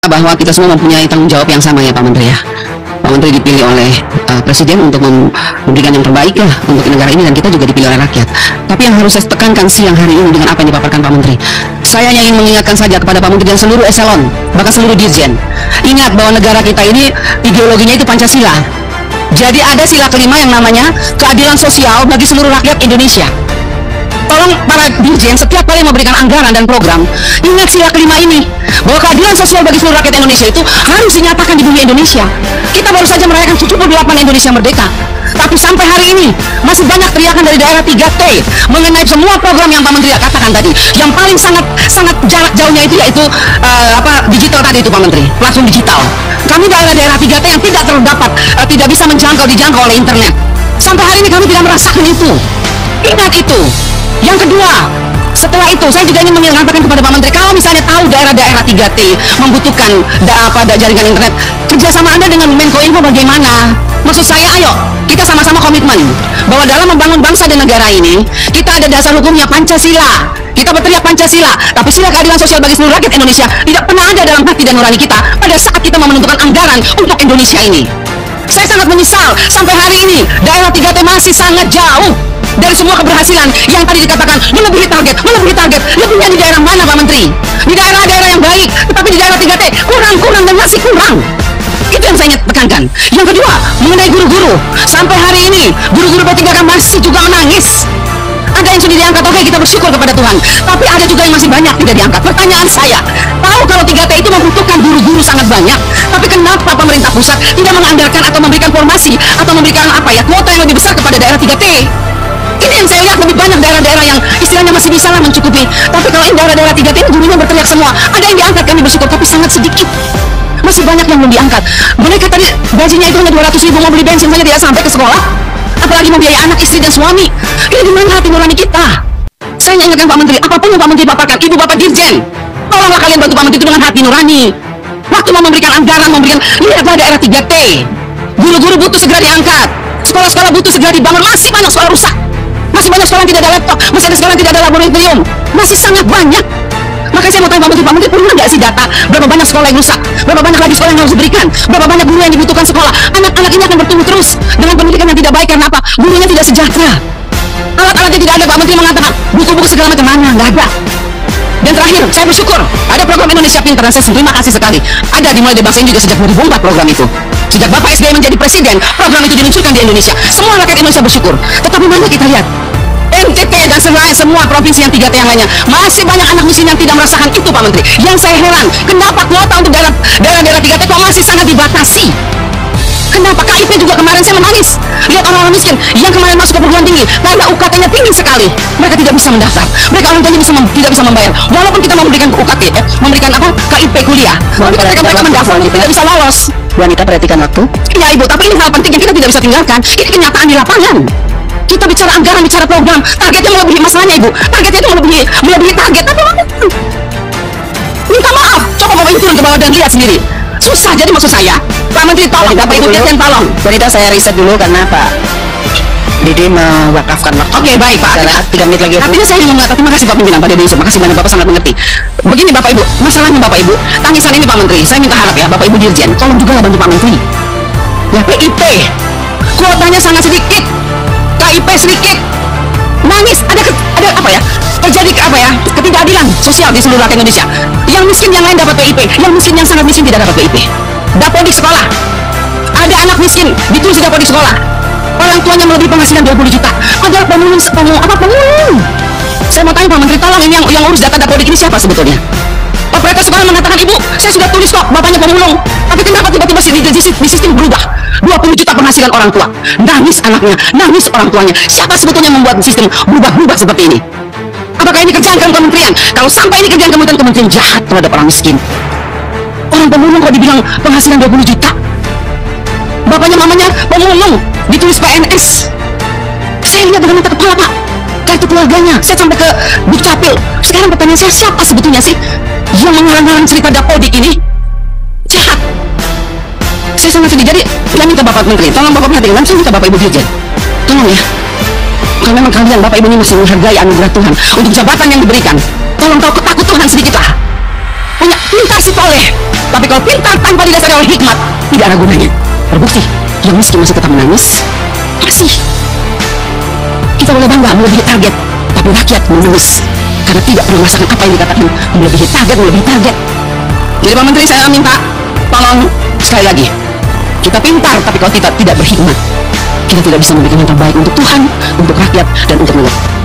bahwa kita semua mempunyai tanggung jawab yang sama ya Pak Menteri ya. Pak Menteri dipilih oleh Presiden untuk memberikan yang terbaik lah untuk negara ini, dan kita juga dipilih oleh rakyat. Tapi yang harus saya tekankan siang hari ini dengan apa yang dipaparkan Pak Menteri, saya hanya ingin mengingatkan saja kepada Pak Menteri dan seluruh eselon, bahkan seluruh dirjen, ingat bahwa negara kita ini ideologinya itu Pancasila. Jadi ada sila kelima yang namanya keadilan sosial bagi seluruh rakyat Indonesia. Tolong para dirjen setiap kali memberikan anggaran dan program, ingat sila kelima ini, bahwa keadilan sosial bagi seluruh rakyat Indonesia itu harus dinyatakan di bumi Indonesia. Kita baru saja merayakan 78 Indonesia merdeka, tapi sampai hari ini masih banyak teriakan dari daerah 3T mengenai semua program yang Pak Menteri katakan tadi. Yang paling sangat jarak jauhnya itu yaitu digital tadi itu Pak Menteri, platform digital. Kami daerah-daerah 3T yang tidak terdapat, tidak bisa dijangkau oleh internet. Sampai hari ini kami tidak merasakan itu. Ingat itu. Yang kedua, setelah itu saya juga ingin mengatakan kepada Pak Menteri, kalau misalnya tahu daerah-daerah 3T membutuhkan jaringan internet, kerjasama Anda dengan Menkominfo bagaimana? Maksud saya, ayo kita sama-sama komitmen bahwa dalam membangun bangsa dan negara ini, kita ada dasar hukumnya Pancasila. Kita berteriak Pancasila, tapi sila keadilan sosial bagi seluruh rakyat Indonesia tidak pernah ada dalam hati dan nurani kita pada saat kita menentukan anggaran untuk Indonesia ini. Saya sangat menyesal sampai hari ini daerah 3T masih sangat jauh dari semua keberhasilan yang tadi dikatakan melebihi target. Lebihnya di daerah mana Pak Menteri? Di daerah-daerah yang baik, tetapi di daerah 3T kurang dan masih kurang. Itu yang saya ingin tekankan. Yang kedua, mengenai guru-guru, sampai hari ini guru-guru P3K masih juga menangis. Ada yang sudah diangkat, oke, kita bersyukur kepada Tuhan, tapi ada juga yang masih banyak tidak diangkat. Pertanyaan saya, tahu kalau 3T itu membutuhkan guru-guru sangat banyak, tapi kenapa pemerintah pusat tidak menganggarkan atau memberikan formasi atau memberikan kuota yang lebih besar kepada daerah 3T? Ini yang saya lihat lebih banyak daerah-daerah yang istilahnya masih bisa lah mencukupi. Tapi kalau ini daerah-daerah 3T ini gurunya berteriak semua, ada yang diangkat, kami bersyukur, tapi sangat sedikit. Masih banyak yang belum diangkat. Mereka tadi gajinya itu hanya 200.000, mau beli bensin saja tidak sampai ke sekolah, apalagi membiayai anak, istri dan suami. Ini di mana hati nurani kita? Saya ingatkan Pak Menteri, apapun yang Pak Menteri paparkan, Ibu Bapak Dirjen, tolonglah kalian bantu Pak Menteri itu dengan hati nurani. Waktu mau memberikan anggaran, lihatlah daerah 3T. Guru-guru butuh segera diangkat, sekolah-sekolah butuh segera dibangun. Masih banyak sekolah rusak, masih banyak sekolah yang tidak ada laptop, masih ada sekolah yang tidak ada laboratorium, masih sangat banyak. Makanya saya mau tanya Pak Menteri punya nggak sih data berapa banyak sekolah yang rusak, berapa banyak lagi sekolah yang harus diberikan, berapa banyak guru yang dibutuhkan sekolah? Anak-anak ini akan bertumbuh terus dengan pendidikan yang tidak baik. Karena apa? Gurunya tidak sejahtera, alat-alatnya tidak ada. Pak Menteri mengatakan buku-buku segala macam mana, nggak ada. Dan terakhir, saya bersyukur ada program Indonesia Pintar, dan saya terima kasih sekali. Ada dimulai dari bangsa ini juga sejak 2004 program itu. Sejak Bapak SBY menjadi presiden, program itu diluncurkan di Indonesia. Semua rakyat Indonesia bersyukur. Tetapi mana kita lihat NTT dan semua provinsi yang 3T yang lainnya, masih banyak anak miskin yang tidak merasakan itu Pak Menteri. Yang saya heran, kenapa kuota untuk daerah-daerah 3T kok masih sangat dibatasi? Kenapa? KIP juga kemarin saya menangis lihat orang-orang miskin yang kemarin masuk ke perguruan tinggi karena UKT-nya tinggi sekali, mereka tidak bisa mendaftar, mereka orang tuanya tidak bisa membayar, walaupun kita memberikan UKT memberikan KIP kuliah, mereka mendaftar tidak bisa lolos. Wanita perhatikan waktu. Ya Ibu, tapi ini hal penting yang kita tidak bisa tinggalkan. Ini kenyataan di lapangan. Kita bicara anggaran, bicara program, targetnya melebihi masalahnya Ibu, targetnya itu melebihi target. Tapi minta maaf, coba Bapak Ibu turun ke bawah dan lihat sendiri. Susah. Jadi maksud saya, Pak Menteri tolong, Bapak Ibu Dirjen tolong. Wanita saya riset dulu karena Pak Dede mewakafkan waktu. Oke, baik Pak. 3 menit lagi. Artinya saya ingin mengatakan terima kasih Pak Pimpinan, Pak Dede Yusuf. Makasih banyak, Bapak sangat mengerti. Begini Bapak Ibu, masalahnya Bapak Ibu, tangisan ini Pak Menteri, saya minta harap ya Bapak Ibu Dirjen, tolong juga bantu Pak Menteri. Ya PIP, kuotanya sangat sedikit, KIP sedikit, nangis, ada terjadi ketidakadilan sosial di seluruh rakyat Indonesia. Yang miskin yang lain dapat PIP, yang miskin yang sangat miskin tidak dapat PIP. Dapodik sekolah, ada anak miskin ditulis di dapodik sekolah, orang tuanya melebihi penghasilan 20 juta, adalah pemulung. Saya mau tanya Pak Menteri, tolong ini yang urus data dapodik ini siapa sebetulnya? Operator sekolah mengatakan, Ibu, saya sudah tulis kok, bapaknya pemulung, tapi kenapa tiba-tiba di sistem berubah? 20 juta penghasilan orang tua, nangis anaknya, nangis orang tuanya. Siapa sebetulnya membuat sistem berubah seperti ini? Apakah ini kerjaan kementerian? Kalau sampai ini kerjaan kementerian jahat terhadap orang miskin. Orang pemulung kok dibilang penghasilan 20 juta? Bapaknya mamanya pemulung, ditulis PNS. Saya lihat dengan mata kepala Pak, kartu keluarganya. Saya sampai ke Dukcapil. Sekarang pertanyaan saya, siapa sebetulnya sih yang mengarang-arang cerita dapodik ini? Jahat. Saya sangat sedih. Jadi saya minta Bapak Menteri, tolong Bapak perhatikan, saya minta Bapak Ibu Dirjen, tolong ya, kalau memang kalian Bapak Ibu ini masih menghargai anugerah Tuhan untuk jabatan yang diberikan, tolong tahu ketakut Tuhan sedikit lah. Punya Pintar sih boleh, tapi kalau pintar tanpa didasari oleh hikmat, tidak ada gunanya. Terbukti, yang miskin masih tetap menangis. Masih. Kita boleh bangga melebihi target, tapi rakyat menangis karena tidak pernah merasakan apa yang dikatakan melebihi target. Jadi Pak Menteri, saya minta tolong sekali lagi, kita pintar tapi kalau kita tidak berhikmat, kita tidak bisa memberikan yang terbaik untuk Tuhan, untuk rakyat, dan untuk negara.